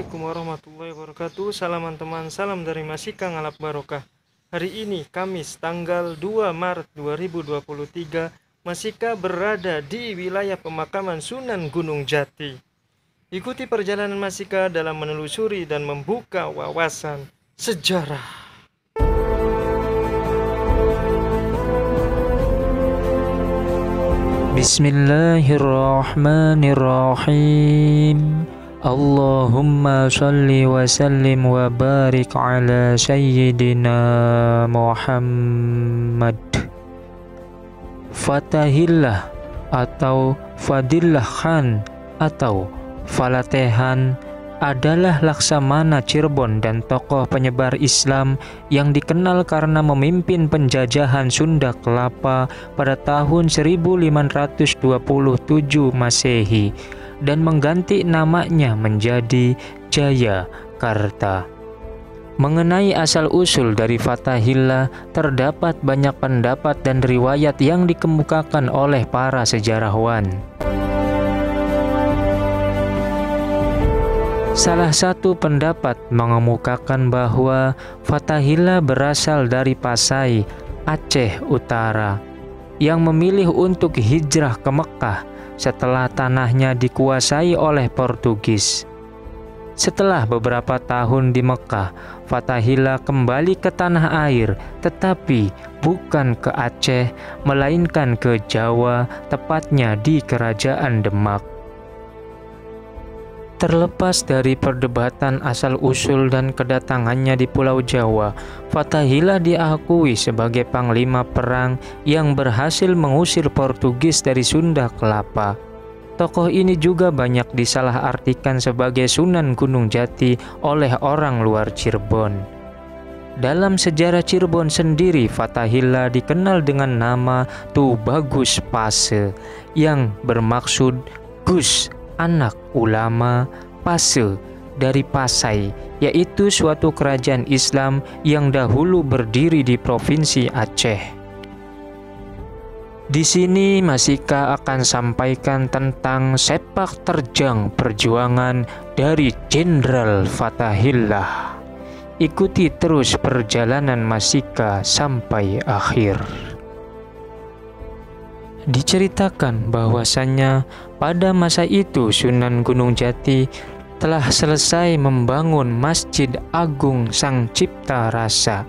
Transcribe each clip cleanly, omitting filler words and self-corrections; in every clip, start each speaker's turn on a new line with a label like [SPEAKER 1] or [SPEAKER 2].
[SPEAKER 1] Assalamualaikum warahmatullahi wabarakatuh. Salam teman, salam dari Masika Ngalap Barokah. Hari ini Kamis tanggal 2 Maret 2023, Masika berada di wilayah pemakaman Sunan Gunung Jati. Ikuti perjalanan Masika dalam menelusuri dan membuka wawasan sejarah.
[SPEAKER 2] Bismillahirrahmanirrahim. Allahumma salli wa sallim wa barik ala sayyidina Muhammad. Fatahillah atau Fadillah Khan atau Falatehan adalah laksamana Cirebon dan tokoh penyebar Islam yang dikenal karena memimpin penjajahan Sunda Kelapa pada tahun 1527 Masehi dan mengganti namanya menjadi Jayakarta. Mengenai asal-usul dari Fatahillah, terdapat banyak pendapat dan riwayat yang dikemukakan oleh para sejarawan. Salah satu pendapat mengemukakan bahwa Fatahillah berasal dari Pasai, Aceh Utara, yang memilih untuk hijrah ke Mekah setelah tanahnya dikuasai oleh Portugis. Setelah beberapa tahun di Mekah, Fatahillah kembali ke tanah air, tetapi bukan ke Aceh, melainkan ke Jawa, tepatnya di Kerajaan Demak. Terlepas dari perdebatan asal-usul dan kedatangannya di Pulau Jawa, Fatahillah diakui sebagai panglima perang yang berhasil mengusir Portugis dari Sunda Kelapa. Tokoh ini juga banyak disalahartikan sebagai Sunan Gunung Jati oleh orang luar Cirebon. Dalam sejarah Cirebon sendiri, Fatahillah dikenal dengan nama Tubagus Pase, yang bermaksud Gus, anak ulama, Pase dari Pasai, yaitu suatu kerajaan Islam yang dahulu berdiri di Provinsi Aceh. Di sini Masika akan sampaikan tentang sepak terjang perjuangan dari Jenderal Fatahillah. Ikuti terus perjalanan Masika sampai akhir. Diceritakan bahwasannya pada masa itu Sunan Gunung Jati telah selesai membangun Masjid Agung Sang Cipta Rasa,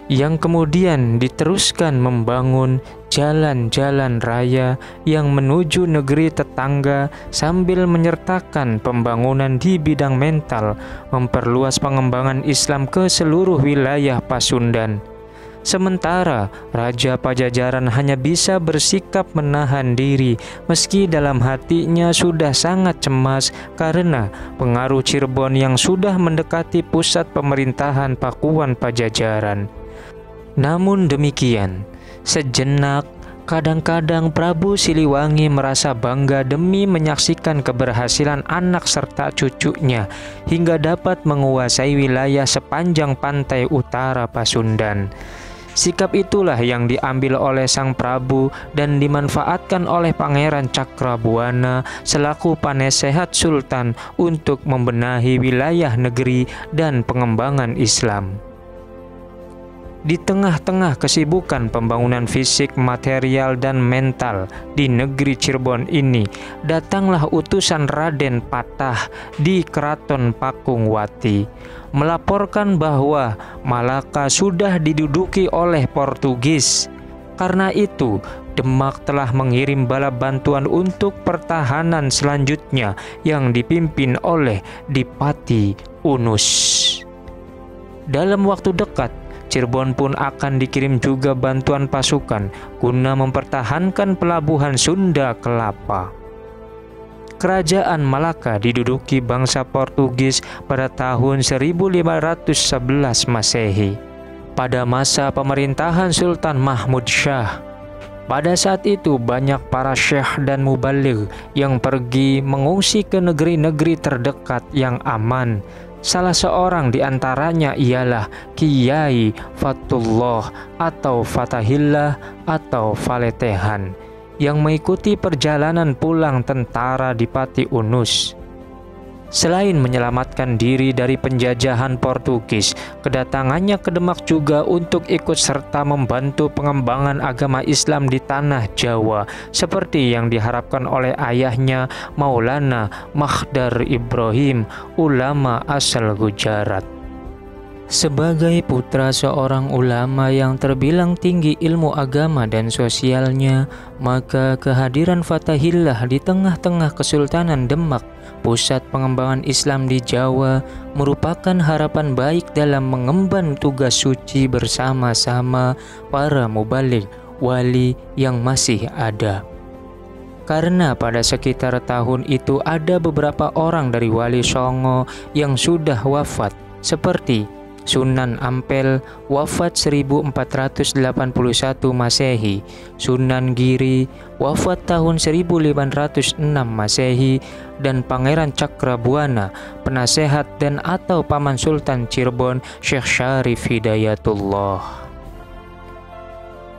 [SPEAKER 2] yang kemudian diteruskan membangun jalan-jalan raya yang menuju negeri tetangga sambil menyertakan pembangunan di bidang mental, memperluas pengembangan Islam ke seluruh wilayah Pasundan. Sementara Raja Pajajaran hanya bisa bersikap menahan diri meski dalam hatinya sudah sangat cemas karena pengaruh Cirebon yang sudah mendekati pusat pemerintahan Pakuan Pajajaran. Namun demikian, sejenak kadang-kadang Prabu Siliwangi merasa bangga demi menyaksikan keberhasilan anak serta cucunya hingga dapat menguasai wilayah sepanjang pantai utara Pasundan. Sikap itulah yang diambil oleh Sang Prabu dan dimanfaatkan oleh Pangeran Cakrabuana selaku panesehat Sultan untuk membenahi wilayah negeri dan pengembangan Islam. Di tengah-tengah kesibukan pembangunan fisik, material, dan mental di negeri Cirebon ini, datanglah utusan Raden Patah di Keraton Pakungwati, melaporkan bahwa Malaka sudah diduduki oleh Portugis. Karena itu, Demak telah mengirim bala bantuan untuk pertahanan selanjutnya yang dipimpin oleh Dipati Unus. Dalam waktu dekat, Cirebon pun akan dikirim juga bantuan pasukan guna mempertahankan pelabuhan Sunda Kelapa. Kerajaan Malaka diduduki bangsa Portugis pada tahun 1511 Masehi, pada masa pemerintahan Sultan Mahmud Shah. Pada saat itu banyak para syekh dan mubaligh yang pergi mengungsi ke negeri-negeri terdekat yang aman. Salah seorang di antaranya ialah Kiai Fatullah atau Fatahillah atau Falatehan yang mengikuti perjalanan pulang tentara Dipati Unus. Selain menyelamatkan diri dari penjajahan Portugis, kedatangannya ke Demak juga untuk ikut serta membantu pengembangan agama Islam di tanah Jawa, seperti yang diharapkan oleh ayahnya Maulana Makhdar Ibrahim, ulama asal Gujarat. Sebagai putra seorang ulama yang terbilang tinggi ilmu agama dan sosialnya, maka kehadiran Fathahillah di tengah-tengah Kesultanan Demak, pusat pengembangan Islam di Jawa, merupakan harapan baik dalam mengemban tugas suci bersama-sama para mubalik wali yang masih ada. Karena pada sekitar tahun itu ada beberapa orang dari Wali Songo yang sudah wafat, seperti Sunan Ampel wafat 1481 Masehi, Sunan Giri wafat tahun 1506 Masehi, dan Pangeran Cakrabuana, penasehat dan atau paman Sultan Cirebon Syekh Syarif Hidayatullah.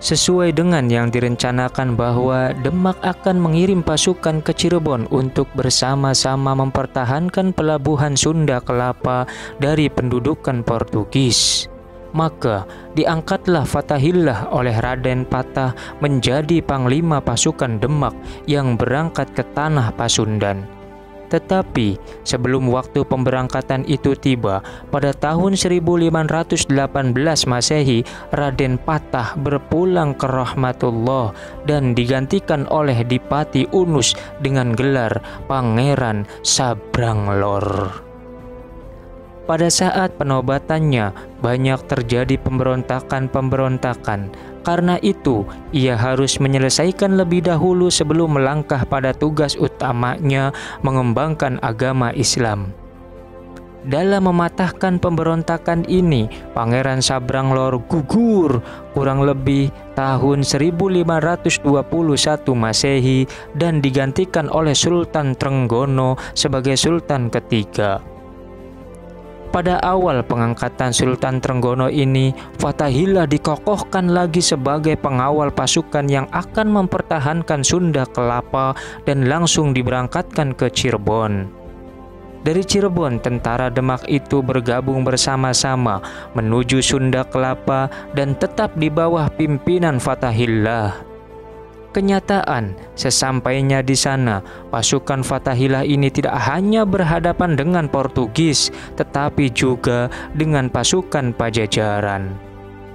[SPEAKER 2] Sesuai dengan yang direncanakan bahwa Demak akan mengirim pasukan ke Cirebon untuk bersama-sama mempertahankan pelabuhan Sunda Kelapa dari pendudukan Portugis, maka diangkatlah Fathahillah oleh Raden Patah menjadi panglima pasukan Demak yang berangkat ke tanah Pasundan. Tetapi sebelum waktu pemberangkatan itu tiba, pada tahun 1518 Masehi, Raden Patah berpulang ke rahmatullah dan digantikan oleh Dipati Unus dengan gelar Pangeran Sabranglor. Pada saat penobatannya, banyak terjadi pemberontakan. Karena itu, ia harus menyelesaikan lebih dahulu sebelum melangkah pada tugas utamanya mengembangkan agama Islam. Dalam mematahkan pemberontakan ini, Pangeran Sabranglor gugur kurang lebih tahun 1521 Masehi dan digantikan oleh Sultan Trenggono sebagai Sultan ketiga. Pada awal pengangkatan Sultan Trenggono ini, Fathahillah dikokohkan lagi sebagai pengawal pasukan yang akan mempertahankan Sunda Kelapa dan langsung diberangkatkan ke Cirebon. Dari Cirebon, tentara Demak itu bergabung bersama-sama menuju Sunda Kelapa dan tetap di bawah pimpinan Fathahillah. Kenyataan, sesampainya di sana, pasukan Fathahillah ini tidak hanya berhadapan dengan Portugis, tetapi juga dengan pasukan Pajajaran.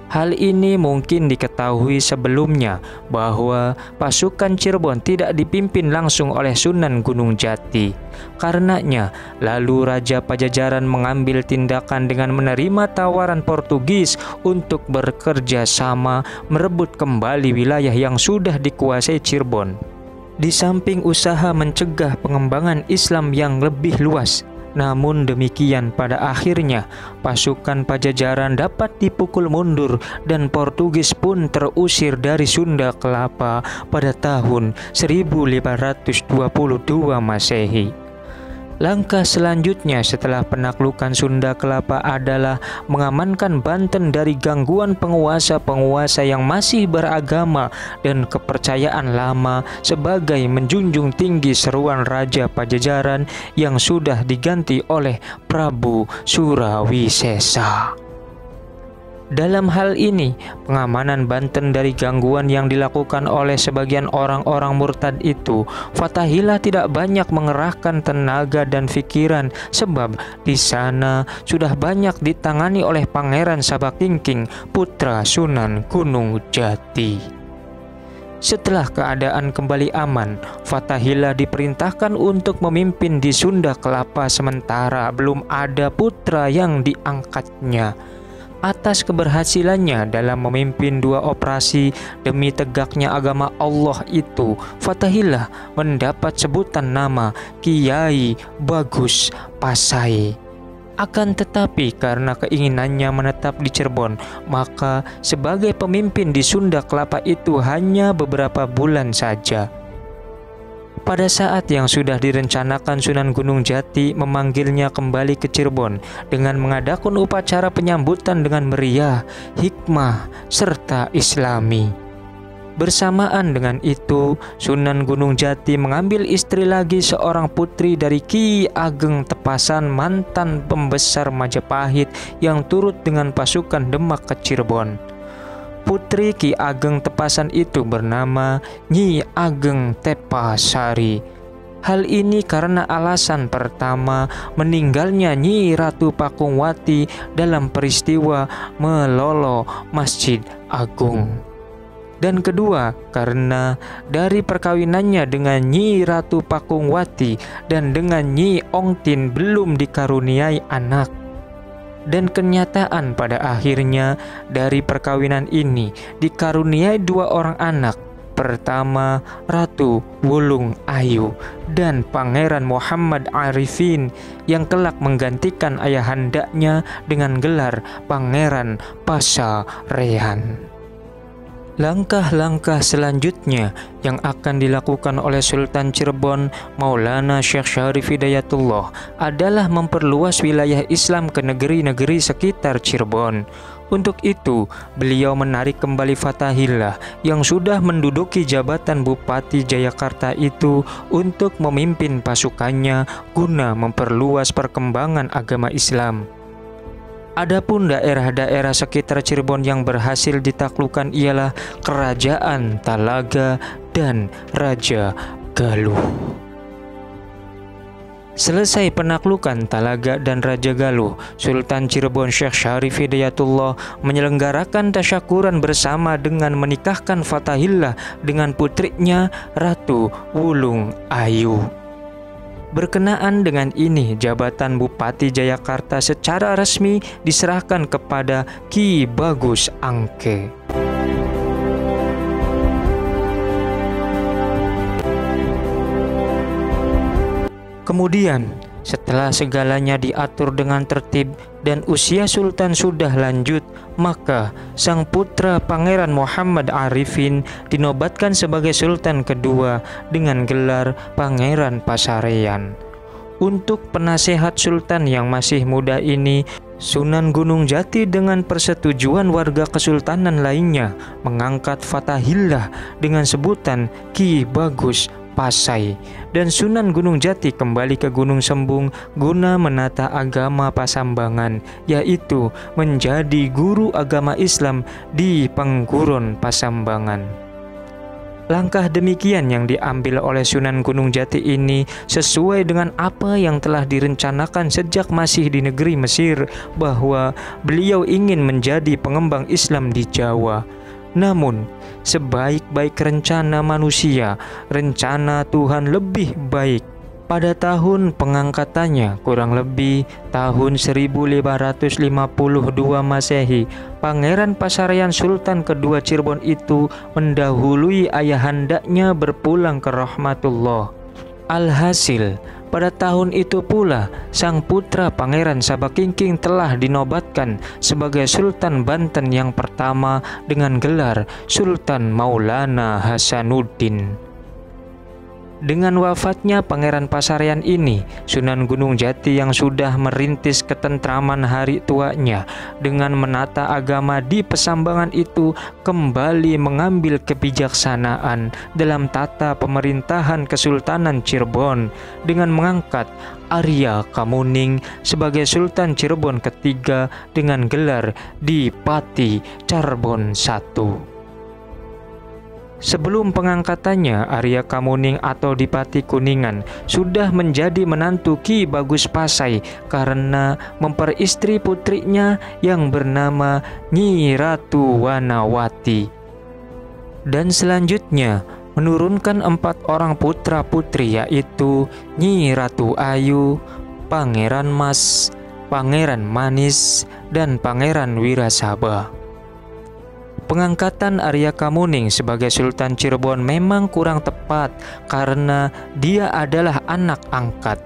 [SPEAKER 2] Hal ini mungkin diketahui sebelumnya bahwa pasukan Cirebon tidak dipimpin langsung oleh Sunan Gunung Jati. Karenanya, lalu Raja Pajajaran mengambil tindakan dengan menerima tawaran Portugis untuk bekerja sama merebut kembali wilayah yang sudah dikuasai Cirebon. Di samping usaha mencegah pengembangan Islam yang lebih luas, namun demikian pada akhirnya pasukan Pajajaran dapat dipukul mundur dan Portugis pun terusir dari Sunda Kelapa pada tahun 1522 Masehi. Langkah selanjutnya setelah penaklukan Sunda Kelapa adalah mengamankan Banten dari gangguan penguasa-penguasa yang masih beragama dan kepercayaan lama sebagai menjunjung tinggi seruan Raja Pajajaran yang sudah diganti oleh Prabu Surawisesa. Dalam hal ini, pengamanan Banten dari gangguan yang dilakukan oleh sebagian orang-orang murtad itu, Fathahillah tidak banyak mengerahkan tenaga dan pikiran sebab di sana sudah banyak ditangani oleh Pangeran Sabakingking, putra Sunan Gunung Jati. Setelah keadaan kembali aman, Fathahillah diperintahkan untuk memimpin di Sunda Kelapa sementara belum ada putra yang diangkatnya. Atas keberhasilannya dalam memimpin dua operasi demi tegaknya agama Allah itu, Fathahillah mendapat sebutan nama Kiai Bagus Pasai. Akan tetapi karena keinginannya menetap di Cirebon, maka sebagai pemimpin di Sunda Kelapa itu hanya beberapa bulan saja. Pada saat yang sudah direncanakan, Sunan Gunung Jati memanggilnya kembali ke Cirebon dengan mengadakan upacara penyambutan dengan meriah, hikmah, serta islami. Bersamaan dengan itu, Sunan Gunung Jati mengambil istri lagi, seorang putri dari Ki Ageng Tepasan, mantan pembesar Majapahit yang turut dengan pasukan Demak ke Cirebon. Putri Ki Ageng Tepasan itu bernama Nyi Ageng Tepasari. Hal ini karena alasan pertama, meninggalnya Nyi Ratu Pakungwati dalam peristiwa melolo Masjid Agung. Dan kedua, karena dari perkawinannya dengan Nyi Ratu Pakungwati dan dengan Nyi Ongtin belum dikaruniai anak. Dan kenyataan pada akhirnya dari perkawinan ini dikaruniai 2 orang anak. Pertama, Ratu Wulung Ayu dan Pangeran Muhammad Arifin yang kelak menggantikan ayahandanya dengan gelar Pangeran Pasarean. Langkah-langkah selanjutnya yang akan dilakukan oleh Sultan Cirebon Maulana Syekh Syarif Hidayatullah adalah memperluas wilayah Islam ke negeri-negeri sekitar Cirebon. Untuk itu, beliau menarik kembali Fathahillah yang sudah menduduki jabatan Bupati Jayakarta itu untuk memimpin pasukannya guna memperluas perkembangan agama Islam. Adapun daerah-daerah sekitar Cirebon yang berhasil ditaklukkan ialah Kerajaan Talaga dan Raja Galuh. Selesai penaklukan Talaga dan Raja Galuh, Sultan Cirebon Syekh Syarif Hidayatullah menyelenggarakan tasyakuran bersama dengan menikahkan Fathahillah dengan putrinya Ratu Wulung Ayu. Berkenaan dengan ini, jabatan Bupati Jayakarta secara resmi diserahkan kepada Ki Bagus Angke. Kemudian, setelah segalanya diatur dengan tertib dan usia Sultan sudah lanjut, maka sang putra Pangeran Muhammad Arifin dinobatkan sebagai Sultan kedua dengan gelar Pangeran Pasarean. Untuk penasehat Sultan yang masih muda ini, Sunan Gunung Jati dengan persetujuan warga kesultanan lainnya mengangkat Fathahillah dengan sebutan Ki Bagus Pasai, dan Sunan Gunung Jati kembali ke Gunung Sembung guna menata agama Pasambangan, yaitu menjadi guru agama Islam di Pengguron Pasambangan. Langkah demikian yang diambil oleh Sunan Gunung Jati ini sesuai dengan apa yang telah direncanakan sejak masih di negeri Mesir, bahwa beliau ingin menjadi pengembang Islam di Jawa. Namun, sebaik-baik rencana manusia, rencana Tuhan lebih baik. Pada tahun pengangkatannya, kurang lebih tahun 1552 Masehi, Pangeran Pasarean Sultan kedua Cirebon itu mendahului ayahandanya berpulang ke rahmatullah. Alhasil, pada tahun itu pula, sang putra Pangeran Sabakingking telah dinobatkan sebagai Sultan Banten yang pertama dengan gelar Sultan Maulana Hasanuddin. Dengan wafatnya Pangeran Pasarean ini, Sunan Gunung Jati yang sudah merintis ketentraman hari tuanya dengan menata agama di Pasambangan itu kembali mengambil kebijaksanaan dalam tata pemerintahan Kesultanan Cirebon dengan mengangkat Arya Kamuning sebagai Sultan Cirebon ketiga dengan gelar Dipati Carbon I. Sebelum pengangkatannya, Arya Kamuning atau Dipati Kuningan sudah menjadi menantu Ki Bagus Pasai karena memperistri putrinya yang bernama Nyi Ratu Wanawati. Dan selanjutnya menurunkan 4 orang putra-putri, yaitu Nyi Ratu Ayu, Pangeran Mas, Pangeran Manis, dan Pangeran Wirasaba. Pengangkatan Arya Kamuning sebagai Sultan Cirebon memang kurang tepat karena dia adalah anak angkat.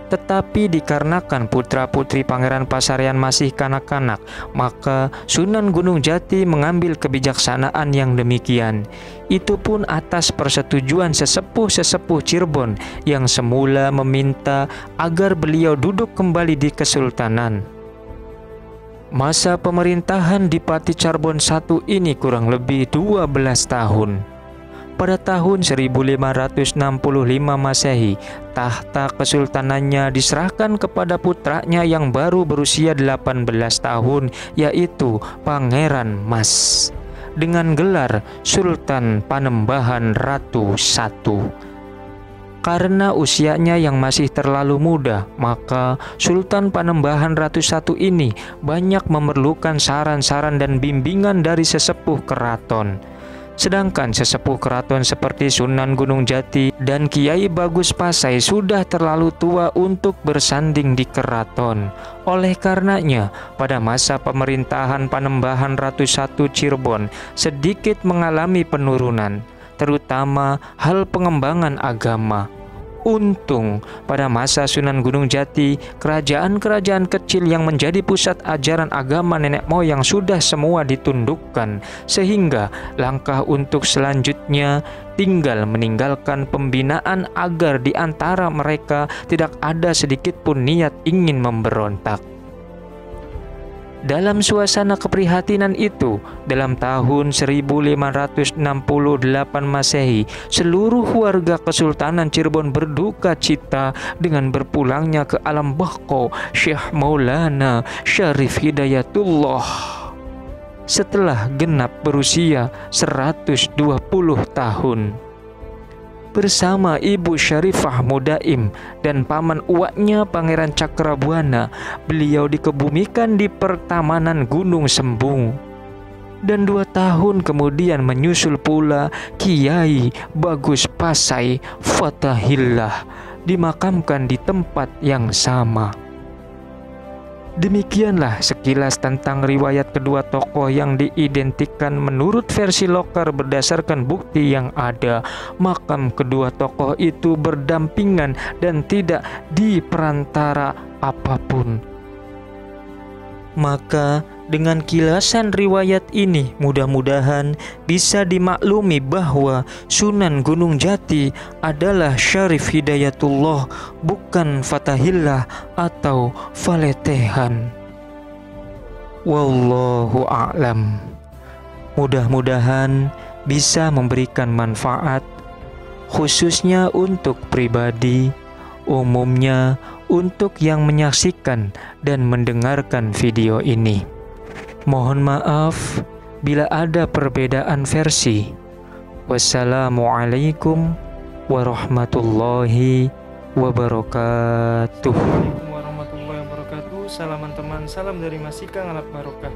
[SPEAKER 2] Tetapi dikarenakan putra-putri Pangeran Pasarean masih kanak-kanak, maka Sunan Gunung Jati mengambil kebijaksanaan yang demikian. Itu pun atas persetujuan sesepuh-sesepuh Cirebon yang semula meminta agar beliau duduk kembali di kesultanan. Masa pemerintahan Dipati Charbon I ini kurang lebih 12 tahun. Pada tahun 1565 Masehi, tahta kesultanannya diserahkan kepada putranya yang baru berusia 18 tahun, yaitu Pangeran Mas, dengan gelar Sultan Panembahan Ratu I. Karena usianya yang masih terlalu muda, maka Sultan Panembahan Ratu I ini banyak memerlukan saran-saran dan bimbingan dari sesepuh keraton. Sedangkan sesepuh keraton seperti Sunan Gunung Jati dan Kiai Bagus Pasai sudah terlalu tua untuk bersanding di keraton. Oleh karenanya, pada masa pemerintahan Panembahan Ratu I Cirebon sedikit mengalami penurunan, terutama hal pengembangan agama. Untung, pada masa Sunan Gunung Jati, kerajaan-kerajaan kecil yang menjadi pusat ajaran agama nenek moyang sudah semua ditundukkan, sehingga langkah untuk selanjutnya tinggal meninggalkan pembinaan agar di antara mereka tidak ada sedikit pun niat ingin memberontak. Dalam suasana keprihatinan itu, dalam tahun 1568 Masehi, seluruh warga Kesultanan Cirebon berduka cita dengan berpulangnya ke alam baqo Syekh Maulana Syarif Hidayatullah setelah genap berusia 120 tahun. Bersama Ibu Syarifah Mudaim dan paman uaknya Pangeran Cakrabuana, beliau dikebumikan di pertamanan Gunung Sembung. Dan 2 tahun kemudian menyusul pula Kiai Bagus Pasai Fatahillah dimakamkan di tempat yang sama. Demikianlah sekilas tentang riwayat kedua tokoh yang diidentikan menurut versi lokal berdasarkan bukti yang ada. Makam kedua tokoh itu berdampingan dan tidak di perantara apapun. Maka dengan kilasan riwayat ini mudah-mudahan bisa dimaklumi bahwa Sunan Gunung Jati adalah Syarif Hidayatullah, bukan Fatahillah atau Faletehan. Wallahu a'lam. Mudah-mudahan bisa memberikan manfaat, khususnya untuk pribadi, umumnya untuk yang menyaksikan dan mendengarkan video ini. Mohon maaf bila ada perbedaan versi. Wassalamualaikum warahmatullahi wabarakatuh.
[SPEAKER 1] Assalamualaikum warahmatullahi wabarakatuh. Salam teman, salam dari Masika Ngalap Barokah.